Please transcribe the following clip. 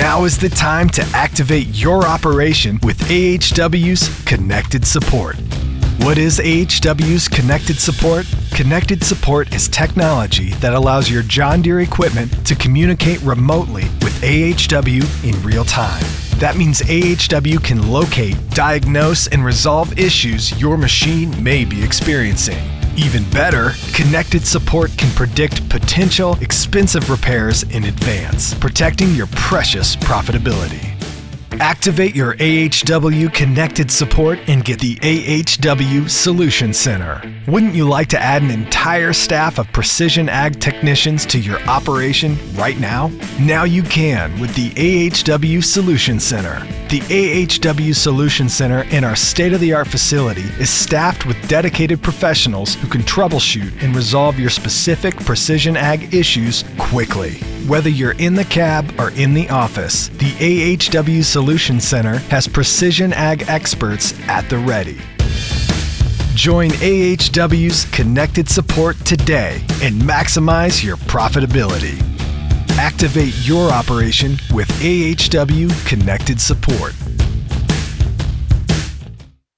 Now is the time to activate your operation with AHW's Connected Support. What is AHW's Connected Support? Connected Support is technology that allows your John Deere equipment to communicate remotely with AHW in real time. That means AHW can locate, diagnose, and resolve issues your machine may be experiencing. Even better, Connected Support can predict potential expensive repairs in advance, protecting your precious profitability. Activate your AHW Connected Support and get the AHW Solution Center. Wouldn't you like to add an entire staff of precision ag technicians to your operation right now? Now you can with the AHW Solution Center. The AHW Solution Center in our state-of-the-art facility is staffed with dedicated professionals who can troubleshoot and resolve your specific precision ag issues quickly. Whether you're in the cab or in the office, the AHW Solution Center has precision ag experts at the ready. Join AHW's Connected Support today and maximize your profitability. Activate your operation with AHW Connected Support.